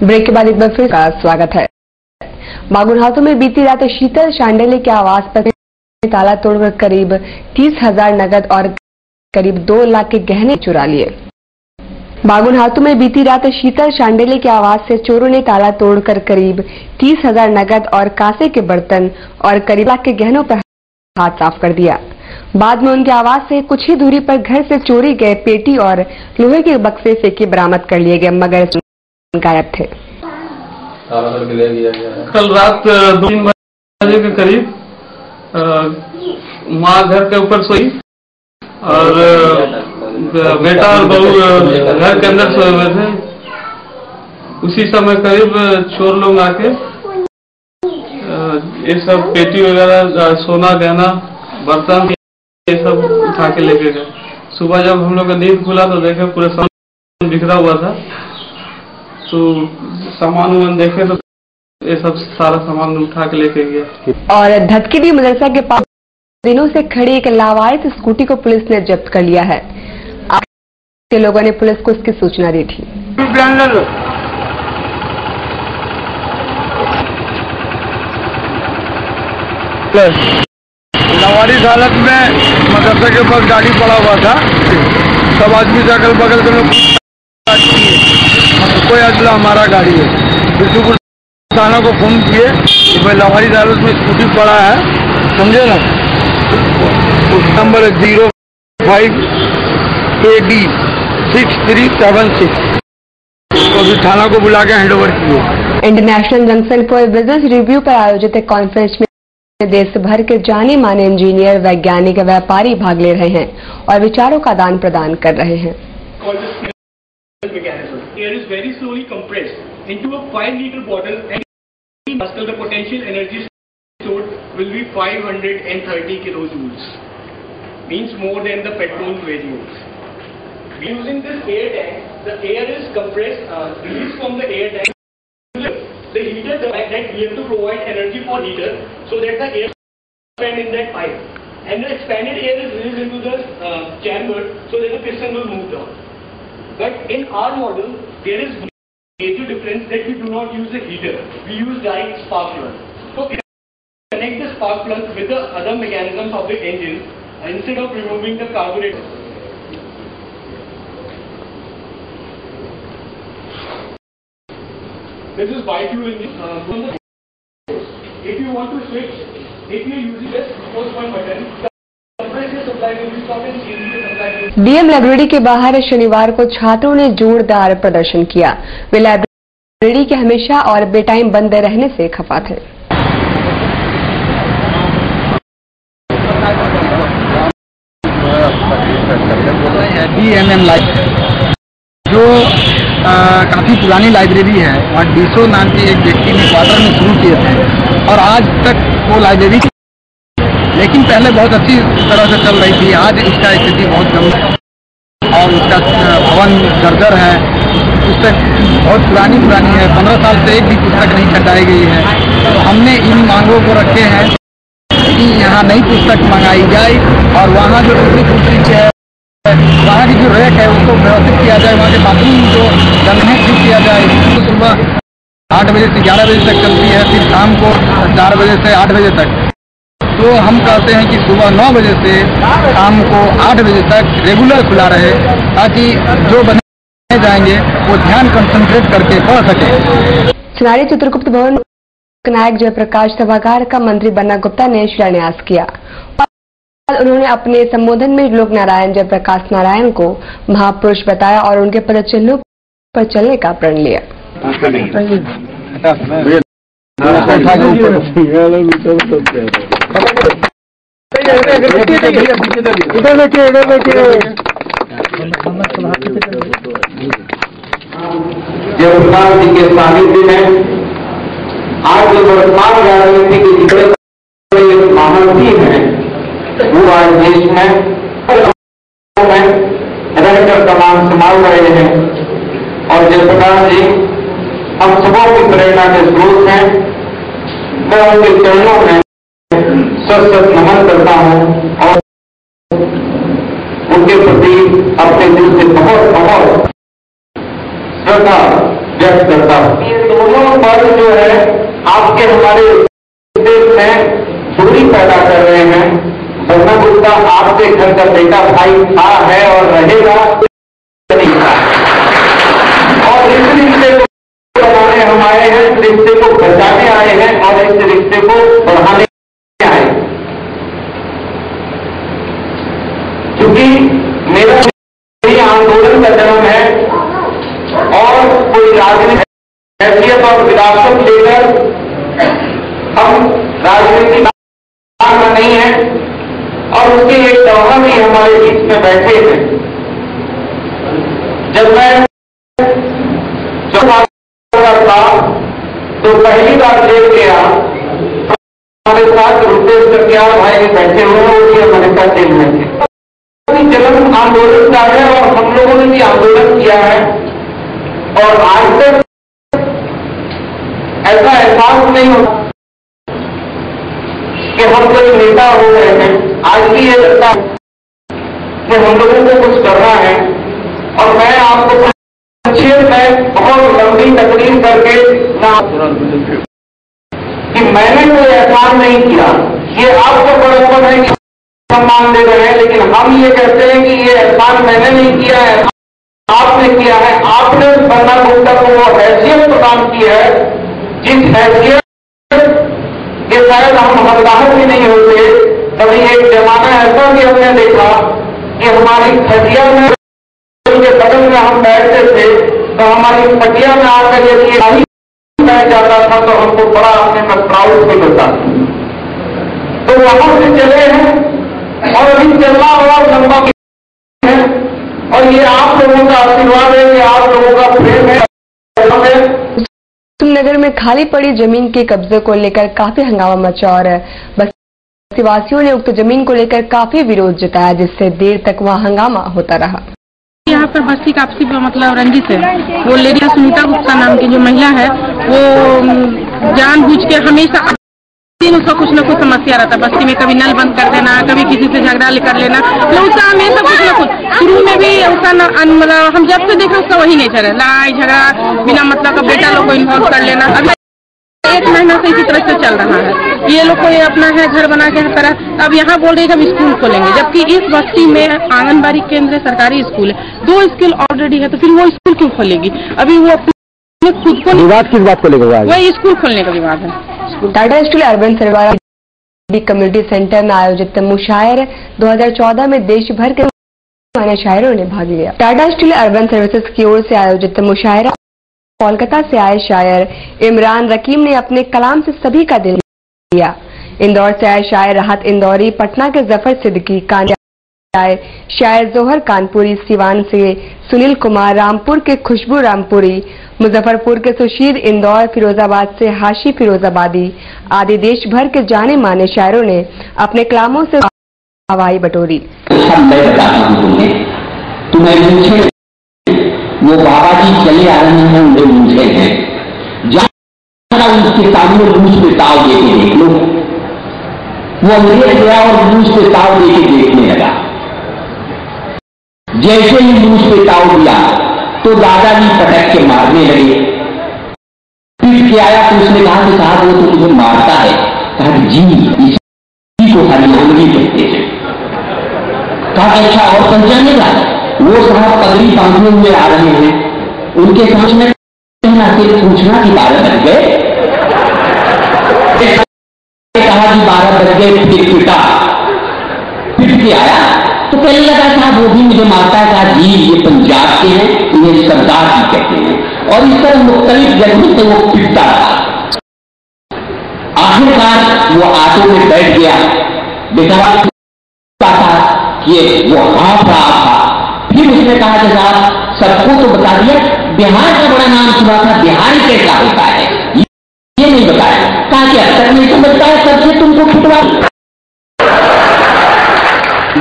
Break के बाद एक बार फिर का स्वागत है। मागुनहातू में बीती रात शीतल शांडिल्य के आवास पर ताला तोड़कर करीब 30,000 नकद और करीब 2 लाख के गहने चुरा लिए। मागुनहातू में बीती रात शीतल शांडिल्य के आवास से चोरों ने ताला तोड़कर करीब 30,000 नकद और कांसे के बर्तन और करीब 1 लाख के गहनों पर हाथ साफ कर दिया। बाद में उनके आवास से कुछ ही दूरी पर घर से चोरी गए पेटी और लोहे के बक्से फेंके बरामद कर लिए गए, मगर गायब थे। कल रात 2-3 बजे के करीब माँ घर के ऊपर सोई और बेटा और बहू घर के अंदर सोए हुए थे। उसी समय करीब चोर लोग आके ये सब पेटी वगैरह, सोना गहना, बर्तन, ये सब उठा के लेके गए। सुबह जब हम लोग का नींद खुला तो देखे पूरे सामान बिखरा हुआ था, तो सामान देखे तो ये सब सारा सामान उठा के लेके गया। और धतकीडी मदरसा के पास दिनों से खड़ी एक लावारिस स्कूटी को पुलिस ने जब्त कर लिया है। के लोगों ने पुलिस को इसकी सूचना दी थी। लावारिस हालत में मदरसा के पास गाड़ी पड़ा हुआ था। सब आदमी से अगल बगल के लोग कोई अगला हमारा गाड़ी है, बिल्कुल थाना को फोन किए कि भाई लावारिस हालत में स्कूटी पड़ा है, समझे ना। उस नंबर 05AD6376 तो अभी थाना को बुला के हैंड ओवर किए। International junction for business review पर आयोजित एक कॉन्फ्रेंस में देश भर के जाने माने इंजीनियर, वैज्ञानिक, व्यापारी भाग ले रहे हैं और विचारों का आदान प्रदान कर रहे हैं। Air is very slowly compressed into a 5-liter bottle, and the potential energy stored will be 530 kilojoules, means more than the petrol variables. Using this air tank, the air is compressed, released from the air tank. The heater, that we have to provide energy for heater, so that the air expand in that pipe, and the expanded air is released into the chamber, so that the piston will move down. But in our model, there is major difference that we do not use a heater. We use direct spark plug. So we connect the spark plug with the other mechanisms of the engine instead of removing the carburetor. This is bi-fuel engine. If you want to switch, if you are using just push one button, compressor supply will be stopped and change the supply. DM library के बाहर शनिवार को छात्रों ने जोरदार प्रदर्शन किया। वे library के हमेशा और बेटाइम बंद रहने से खफा थे। DMM लाइब्रेरी जो काफी पुरानी लाइब्रेरी है, वहाँ डीसो नाम के एक व्यक्ति ने क्वार्टर में शुरू किए थे और आज तक वो लाइब्रेरी, लेकिन पहले बहुत अच्छी तरह से चल रही थी। आज इसका स्थिति बहुत कम और उसका भवन जर्जर है, पुस्तक बहुत पुरानी है, 15 साल से एक भी पुस्तक नहीं छटाई गई है। तो हमने इन मांगों को रखे हैं कि यहाँ नई पुस्तक मंगाई जाए और वहाँ जो दूसरी है, वहाँ की जो रैक है उसको व्यवस्थित किया जाए, वहाँ के बाथरूम जो गंदे ठीक किया जाए। तो सुबह 8 बजे से 11 बजे तक चलती है, फिर शाम को 4 बजे से 8 बजे तक। तो हम कहते हैं कि सुबह 9 बजे से शाम को 8 बजे तक रेगुलर खुला रहे, ताकि जो बने जाएंगे वो ध्यान कंसंट्रेट करके पढ़ सके। चिनारी चित्रगुप्त भवन नायक जयप्रकाश सभागार का मंत्री बन्ना गुप्ता ने शिलान्यास किया। उन्होंने अपने संबोधन में लोक नारायण जयप्रकाश नारायण को महापुरुष बताया और उनके पदचिन्हों पर चलने का प्रण लिया। जयप्रकाश जी के सानिध्य में आज जो वर्तमान राजनीति के जितने महारथी हैं वो आज देश में रहकर तमाम संभाल रहे हैं और जयप्रकाश जी हम सबों की प्रेरणा के स्रोत हैं। मैं उनके चरणों में सत नमन करता हूं और उनके प्रति अपने दिल से बहुत श्रद्धा व्यक्त करता हूं। वर्ग जो है आपके हमारे देश में दूरी पैदा कर रहे हैं। वरना गुप्ता आपके घर का बेटा भाई था, है और रहेगा नहीं था। और इस रिश्ते को बनाने हम आए हैं, इस रिश्ते को बचाने आए हैं और इस रिश्ते को बढ़ाने आए। क्योंकि मेरा आंदोलन का जन्म है और कोई राजनीतिक हैसियत और विरासत लेकर हम राजनीति में नहीं है और उसके एक दौरा भी हमारे बीच में बैठे हैं। जब मैं 14 साल था तो पहली बार जेल गया, हमारे साथ रुपेश कटियार भाई भी बैठे हुए हैं, वो भी हमारे साथ जेल में थे। जन्म आंदोलन का है और हम लोगों ने भी आंदोलन किया है और आज तक ऐसा एहसास नहीं होता कि हम कोई नेता हो गए हैं। आज भी ये लगता है कि हम लोगों को कुछ करना है। और मैं आपको संक्षेप में बहुत लंबी तकरीर करके कि मैंने कोई एहसान नहीं किया, ये आपका बड़प्पन है कि सम्मान दे रहे हैं, लेकिन हम ये कहते हैं कि ये एहसान मैंने नहीं किया है, आपने किया है। आपने बन्ना गुप्ता को वो हैसियत प्रदान की है जिस हैसियत के शायद हम हकदार भी नहीं होते। कभी एक जमाना ऐसा भी हमने देखा कि हमारी खटिया में के बगल में हम बैठते थे तो हमारी खटिया में आकर यदि बैठ जाता था तो हमको बड़ा अपने में प्राउड फील होता था। तो वहां से चले हैं और अभी चलना और लंबा है और ये आप लोगों का आशीर्वाद है, ये आप लोगों का प्रेम है। नगर में खाली पड़ी जमीन के कब्जे को लेकर काफी हंगामा मचा और बस्ती वासियों ने उक्त जमीन को लेकर काफी विरोध जताया, जिससे देर तक वहां हंगामा होता रहा। यहाँ पर बस्ती का आपसी मतलब रंजिश है। वो लेडिया सुनीता गुप्ता नाम की जो महिला है वो जानबूझ के हमेशा उसका कुछ न कुछ समस्या रहता है बस्ती में। कभी नल बंद कर देना, कभी किसी से झगड़ा कर लेना, मतलब उसका हमेशा कुछ न कुछ। शुरू में भी उसका मतलब हम जब से देखे उसका वही नेचर है, लड़ाई झगड़ा बिना मतलब का बेटा लोग को इन्वॉल्व कर लेना। अभी 1 महीना से इसी तरह से चल रहा है। ये लोग को ये अपना है घर बना के हर तरह। अब यहाँ बोल रहे हैं कि हम स्कूल खोलेंगे, जबकि इस बस्ती में आंगनबाड़ी केंद्र सरकारी स्कूल है, 2 स्कूल ऑलरेडी है, तो फिर वो स्कूल क्यों खोलेगी? अभी वो अपने खुद को विवाद किस बात को लेकर वही स्कूल खोलने का विवाद है। Tata steel urban Sarwara community centre में आयोजित मुशायर 2014 में देश भर के माने शायरों ने भाग लिया। टाटा स्टील अर्बन सर्विसेज की ओर से आयोजित मुशायरा कोलकाता से आए शायर इमरान रकीम ने अपने कलाम से सभी का दिल लिया। इंदौर से आए शायर राहत इंदौरी, पटना के जफर सिद्दीकी, कानपुर आए शायर जोहर कानपुरी, सिवान से सुनील कुमार, रामपुर के खुशबू रामपुरी, मुजफ्फरपुर के सुशीर, इंदौर, फिरोजाबाद से हाशी फिरोजाबादी आदि देश भर के जाने माने शायरों ने अपने कलामों से हवाई बटोरी। मैं बताता हूँ तुम्हें पूछे वो बाबा जी चले आ रहे हैं, उन्हें पूछे हैं जरा उसके सामने रूस पे ताव देके देख लो। वो अंग्रेज गया और रूस पे ताव देके देखने लगा। जैसे ही रूस पे ताव दिया तो दादाजी पटक के मारने लगे। पीट के आया तो उसने कहा कि साहब वो तो तुझे मारता है। कहा जी इसी को हरियाणवी कहते हैं। कहा अच्छा और पहचाने का वो साहब पगड़ी बांधने हुए आ रहे हैं, उनके समझ में कहना सिर्फ पूछना कि 12 बज गए। कहा कि 12 बज गए, फिर पिटा। पिट के आया तो पहले लगा साहब वो भी मुझे मारता है। कहा जी ये पंजाब के हैं, इन्हें सरदार जी कहते हैं। और इस तरह मुख्तलिफ जगहों से वो पिटता रहा। आखिरकार वो ऑटो में बैठ गया। बेचारा था कि वो हाँफ रहा था। फिर उसने कहा कि साहब सबको तो बता दिया, बिहार का बड़ा नाम सुना था, बिहारी कैसा होता है ये नहीं बताया। कहा कि अब तक नहीं समझता है, सबसे तुमको फुटवा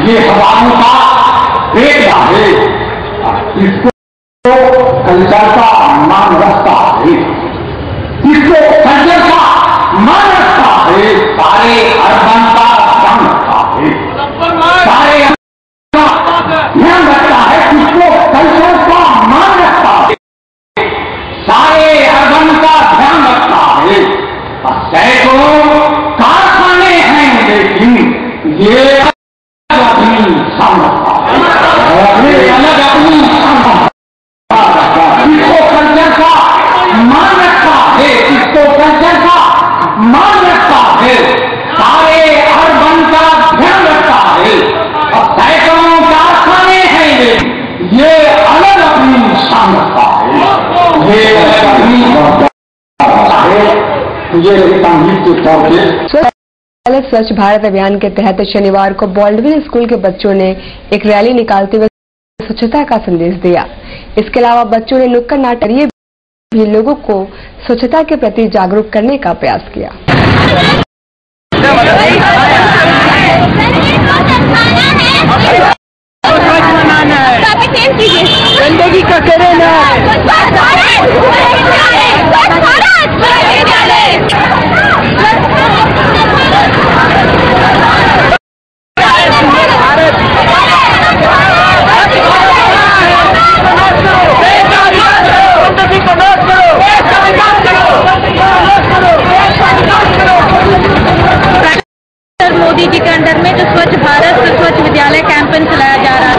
ये हवाओं का बेटा है, इसको कल्चर का मान रखता है, इसको कल्चर का मान रखता है, सारे अर्बन का ध्यान रखता है, सारे ध्यान रखता है, इसको कल्चर का मान रखता है, सारे अर्बन का ध्यान रखता स्वच्छ भारत अभियान के तहत शनिवार को बॉल्डविन स्कूल के बच्चों ने एक रैली निकालते हुए स्वच्छता का संदेश दिया। इसके अलावा बच्चों ने नुक्कड़ नाटक भी लोगों को स्वच्छता के प्रति जागरूक करने का प्रयास किया। गंदगी का करे ना। मोदी जी के अंडर में जो स्वच्छ भारत स्वच्छ विद्यालय कैंपेन चलाया जा रहा है,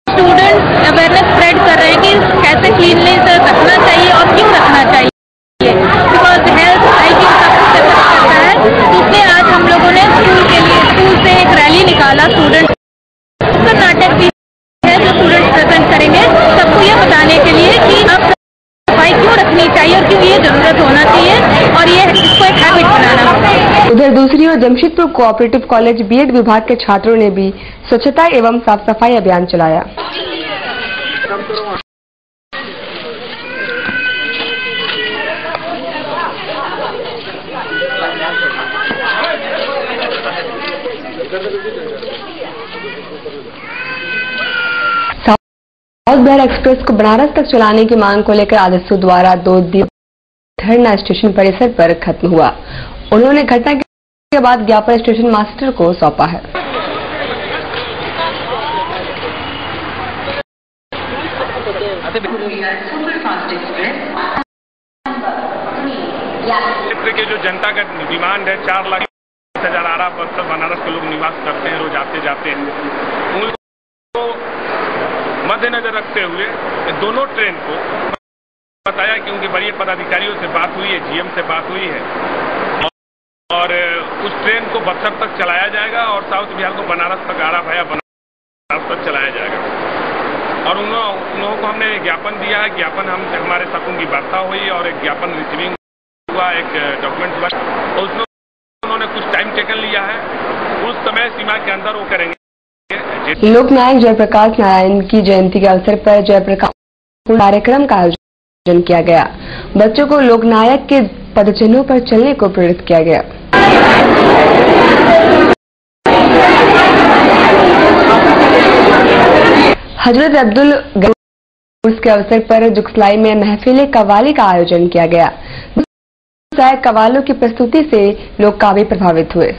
स्टूडेंट्स अवेयरनेस स्प्रेड कर रहे हैं कि कैसे क्लीनलीनेस रखना चाहिए और क्यों रखना चाहिए, बिकॉज हेल्थ हाइजीन सबसे करता है। तो इसलिए आज हम लोगों ने स्कूल से एक रैली निकाला। स्टूडेंट नाटक भी है जो स्टूडेंट्स प्रेजेंट करेंगे सबको ये बताने के लिए कि अब सफाई क्यों रखनी चाहिए और क्यों ये जरूरत होना चाहिए और ये इसको एक हैबिट बनाना। उधर दूसरी ओर जमशेदपुर कोऑपरेटिव कॉलेज बीएड विभाग के छात्रों ने भी स्वच्छता एवं साफ सफाई अभियान चलाया। साउथ बिहार एक्सप्रेस को बनारस तक चलाने की मांग को लेकर आजसू द्वारा 2 दिवसीय धरना स्टेशन परिसर पर खत्म हुआ। उन्होंने घटना के बाद ज्ञापन स्टेशन मास्टर को सौंपा है। क्षेत्र के जो जनता का डिमांड है 4,00,000 आरा पर बनारस के लोग निवास करते हैं, रोज आते जाते हैं, उनको मद्देनजर रखते हुए दोनों ट्रेन को बताया कि उनके वरीय पदाधिकारियों से बात हुई है, जीएम से बात हुई है और उस ट्रेन को बक्सर तक चलाया जाएगा और साउथ बिहार को बनारस तक आरा भाया बनारस तक चलाया जाएगा। और उन लोगों को हमने ज्ञापन दिया है। ज्ञापन हमारे साथ उनकी वार्ता हुई और एक ज्ञापन रिसीविंग हुआ, एक डॉक्यूमेंट हुआ, और उसमें उन्होंने कुछ टाइम टेकन लिया है, उस समय सीमा के अंदर वो करेंगे। लोकनायक जयप्रकाश नारायण की जयंती के अवसर पर जयप्रकाश कार्यक्रम का आयोजन किया गया। बच्चों को लोकनायक के पदचिन्हों पर चलने को प्रेरित किया गया। हजरत अब्दुल गफूर के अवसर पर जुगसलाई में महफिल कव्वाली का आयोजन किया गया। कव्वालों की प्रस्तुति से लोग काफी प्रभावित हुए।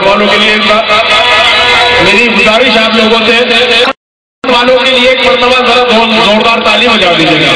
वालों के लिए मेरी गुजारिश आप लोगों से, वालों के लिए एक मरतबा जरा बहुत जोरदार ताली बजा दीजिएगा।